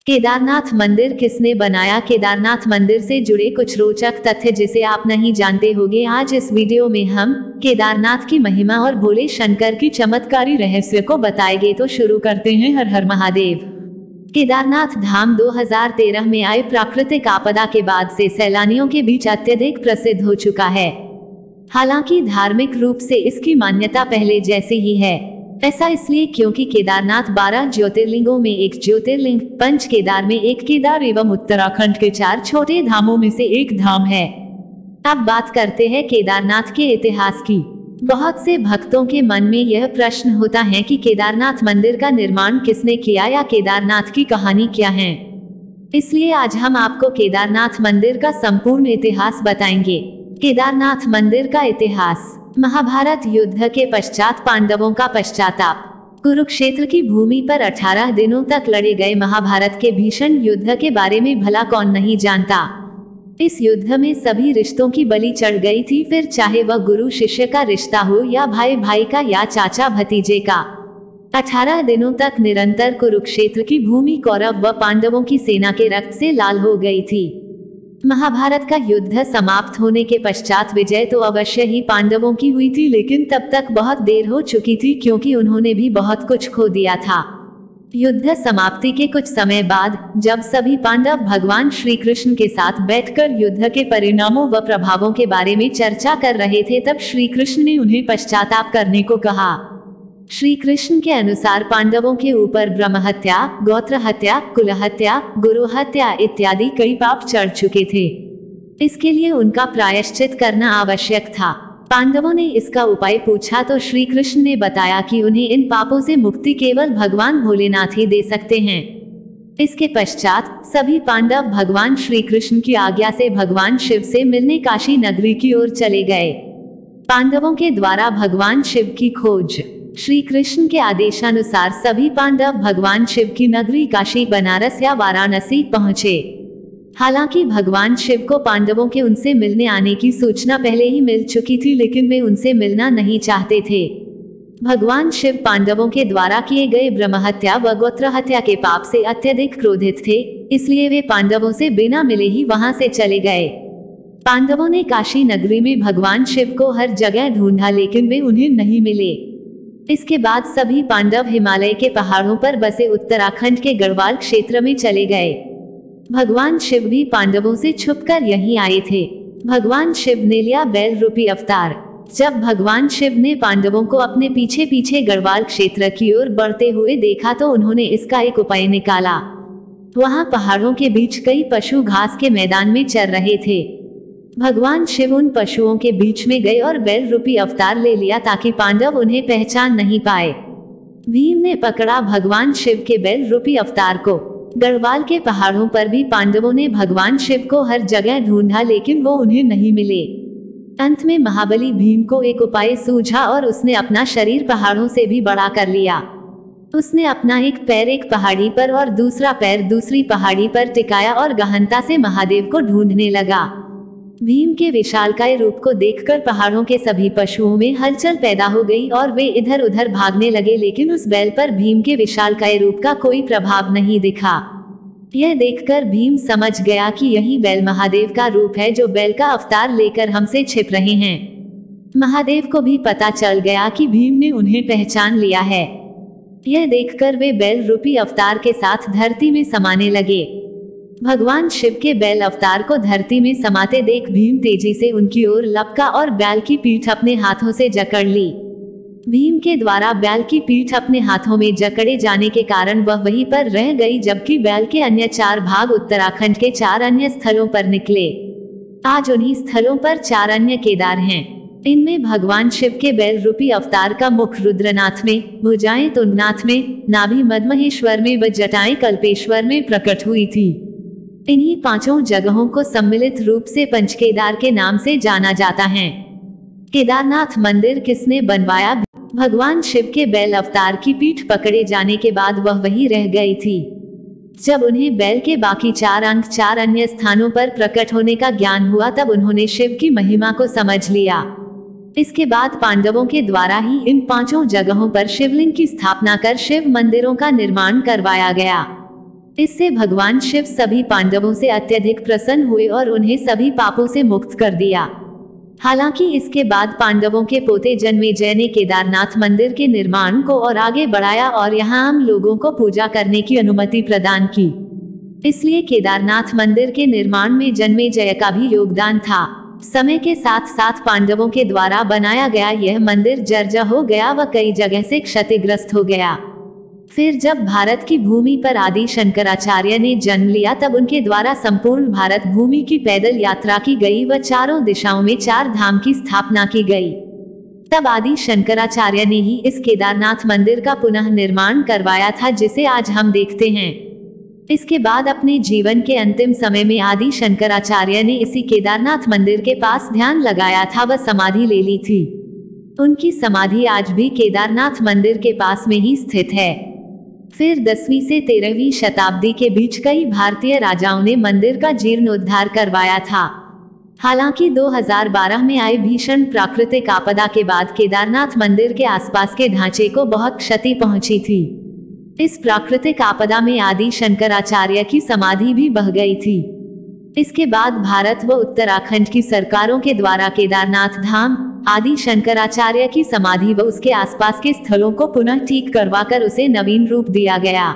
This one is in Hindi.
केदारनाथ मंदिर किसने बनाया? केदारनाथ मंदिर से जुड़े कुछ रोचक तथ्य जिसे आप नहीं जानते होंगे। आज इस वीडियो में हम केदारनाथ की महिमा और भोले शंकर की चमत्कारी रहस्य को बताएंगे। तो शुरू करते हैं। हर हर महादेव। केदारनाथ धाम 2013 में आई प्राकृतिक आपदा के बाद से सैलानियों के बीच अत्यधिक प्रसिद्ध हो चुका है। हालांकि धार्मिक रूप से इसकी मान्यता पहले जैसी ही है। ऐसा इसलिए क्योंकि केदारनाथ 12 ज्योतिर्लिंगों में एक ज्योतिर्लिंग, पंच केदार में एक केदार एवं उत्तराखंड के 4 छोटे धामों में से एक धाम है। अब बात करते हैं केदारनाथ के इतिहास की। बहुत से भक्तों के मन में यह प्रश्न होता है कि केदारनाथ मंदिर का निर्माण किसने किया या केदारनाथ की कहानी क्या है। इसलिए आज हम आपको केदारनाथ मंदिर का संपूर्ण इतिहास बताएंगे। केदारनाथ मंदिर का इतिहास। महाभारत युद्ध के पश्चात पांडवों का पश्चाताप। कुरुक्षेत्र की भूमि पर 18 दिनों तक लड़े गए महाभारत के भीषण युद्ध के बारे में भला कौन नहीं जानता। इस युद्ध में सभी रिश्तों की बलि चढ़ गई थी, फिर चाहे वह गुरु शिष्य का रिश्ता हो या भाई भाई का या चाचा भतीजे का। 18 दिनों तक निरंतर कुरुक्षेत्र की भूमि कौरव व पांडवों की सेना के रक्त से लाल हो गई थी। महाभारत का युद्ध समाप्त होने के पश्चात विजय तो अवश्य ही पांडवों की हुई थी, लेकिन तब तक बहुत देर हो चुकी थी क्योंकि उन्होंने भी बहुत कुछ खो दिया था। युद्ध समाप्ति के कुछ समय बाद जब सभी पांडव भगवान श्री कृष्ण के साथ बैठकर युद्ध के परिणामों व प्रभावों के बारे में चर्चा कर रहे थे, तब श्री कृष्ण ने उन्हें पश्चाताप करने को कहा। श्री कृष्ण के अनुसार पांडवों के ऊपर ब्रह्म हत्या, गोत्र हत्या, कुल हत्या, गुरु हत्या इत्यादि कई पाप चढ़ चुके थे। इसके लिए उनका प्रायश्चित करना आवश्यक था। पांडवों ने इसका उपाय पूछा तो श्री कृष्ण ने बताया कि उन्हें इन पापों से मुक्ति केवल भगवान भोलेनाथ ही दे सकते हैं। इसके पश्चात सभी पांडव भगवान श्री कृष्ण की आज्ञा से भगवान शिव से मिलने काशी नगरी की ओर चले गए। पांडवों के द्वारा भगवान शिव की खोज। श्री कृष्ण के आदेशानुसार सभी पांडव भगवान शिव की नगरी काशी, बनारस या वाराणसी पहुंचे। हालांकि भगवान शिव को पांडवों के उनसे मिलने आने की सूचना पहले ही मिल चुकी थी, लेकिन वे उनसे मिलना नहीं चाहते थे। भगवान शिव पांडवों के द्वारा किए गए ब्रह्म हत्या व गोत्र हत्या के पाप से अत्यधिक क्रोधित थे, इसलिए वे पांडवों से बिना मिले ही वहां से चले गए। पांडवों ने काशी नगरी में भगवान शिव को हर जगह ढूंढा, लेकिन वे उन्हें नहीं मिले। इसके बाद सभी पांडव हिमालय के पहाड़ों पर बसे उत्तराखंड के गढ़वाल क्षेत्र में चले गए। भगवान शिव भी पांडवों से छुपकर यहीं आए थे। भगवान शिव ने लिया बैल रूपी अवतार। जब भगवान शिव ने पांडवों को अपने पीछे पीछे गढ़वाल क्षेत्र की ओर बढ़ते हुए देखा तो उन्होंने इसका एक उपाय निकाला। वहां पहाड़ों के बीच कई पशु घास के मैदान में चर रहे थे। भगवान शिव उन पशुओं के बीच में गए और बैल रूपी अवतार ले लिया ताकि पांडव उन्हें पहचान नहीं पाए। भीम ने पकड़ा भगवान शिव के बैल रूपी अवतार को। गढ़वाल के पहाड़ों पर भी पांडवों ने भगवान शिव को हर जगह ढूंढा, लेकिन वो उन्हें नहीं मिले। अंत में महाबली भीम को एक उपाय सूझा और उसने अपना शरीर पहाड़ों से भी बड़ा कर लिया। उसने अपना एक पैर एक पहाड़ी पर और दूसरा पैर दूसरी पहाड़ी पर टिकाया और गहनता से महादेव को ढूंढने लगा। भीम के विशालकाय रूप को देखकर पहाड़ों के सभी पशुओं में हलचल पैदा हो गई और वे इधर उधर भागने लगे, लेकिन उस बैल पर भीम के विशालकाय रूप का कोई प्रभाव नहीं दिखा। यह देखकर भीम समझ गया कि यही बैल महादेव का रूप है जो बैल का अवतार लेकर हमसे छिप रहे हैं। महादेव को भी पता चल गया कि भीम ने उन्हें पहचान लिया है। यह देखकर वे बैल रूपी अवतार के साथ धरती में समाने लगे। भगवान शिव के बैल अवतार को धरती में समाते देख भीम तेजी से उनकी ओर लपका और बैल की पीठ अपने हाथों से जकड़ ली। भीम के द्वारा बैल की पीठ अपने हाथों में जकड़े जाने के कारण वह वहीं पर रह गई, जबकि बैल के अन्य 4 भाग उत्तराखंड के 4 अन्य स्थलों पर निकले। आज उन्हीं स्थलों पर 4 अन्य केदार हैं। इनमें भगवान शिव के बैल रूपी अवतार का मुख रुद्रनाथ में, भुजाएं तुंगनाथ में, नाभि मदमहेश्वर में व जटाएं कल्पेश्वर में प्रकट हुई थी। इन्हीं 5 जगहों को सम्मिलित रूप से पंचकेदार के नाम से जाना जाता है। केदारनाथ मंदिर किसने बनवाया? भगवान शिव के बैल अवतार की पीठ पकड़े जाने के बाद वह वहीं रह गई थी। जब उन्हें बैल के बाकी 4 अंग 4 अन्य स्थानों पर प्रकट होने का ज्ञान हुआ, तब उन्होंने शिव की महिमा को समझ लिया। इसके बाद पांडवों के द्वारा ही इन 5 जगहों पर शिवलिंग की स्थापना कर शिव मंदिरों का निर्माण करवाया गया। इससे भगवान शिव सभी पांडवों से अत्यधिक प्रसन्न हुए और उन्हें सभी पापों से मुक्त कर दिया। हालांकि इसके बाद पांडवों के पोते जन्मेजय ने केदारनाथ मंदिर के निर्माण को और आगे बढ़ाया और यहां आम लोगों को पूजा करने की अनुमति प्रदान की। इसलिए केदारनाथ मंदिर के निर्माण में जन्मेजय का भी योगदान था। समय के साथ साथ पांडवों के द्वारा बनाया गया यह मंदिर जर्जर हो गया व कई जगह से क्षतिग्रस्त हो गया। फिर जब भारत की भूमि पर आदि शंकराचार्य ने जन्म लिया तब उनके द्वारा संपूर्ण भारत भूमि की पैदल यात्रा की गई व चारों दिशाओं में 4 धाम की स्थापना की गई। तब आदि शंकराचार्य ने ही इस केदारनाथ मंदिर का पुनः निर्माण करवाया था जिसे आज हम देखते हैं। इसके बाद अपने जीवन के अंतिम समय में आदि शंकराचार्य ने इसी केदारनाथ मंदिर के पास ध्यान लगाया था व समाधि ले ली थी। उनकी समाधि आज भी केदारनाथ मंदिर के पास में ही स्थित है। फिर 10वीं से 13वीं शताब्दी के बीच कई भारतीय राजाओं ने मंदिर का जीर्णोद्धार करवाया था। हालांकि 2012 में आई भीषण प्राकृतिक आपदा के बाद केदारनाथ मंदिर के आसपास के ढांचे को बहुत क्षति पहुंची थी। इस प्राकृतिक आपदा में आदि शंकराचार्य की समाधि भी बह गई थी। इसके बाद भारत व उत्तराखंड की सरकारों के द्वारा केदारनाथ धाम, आदि शंकराचार्य की समाधि व उसके आसपास के स्थलों को पुनः ठीक करवाकर उसे नवीन रूप दिया गया।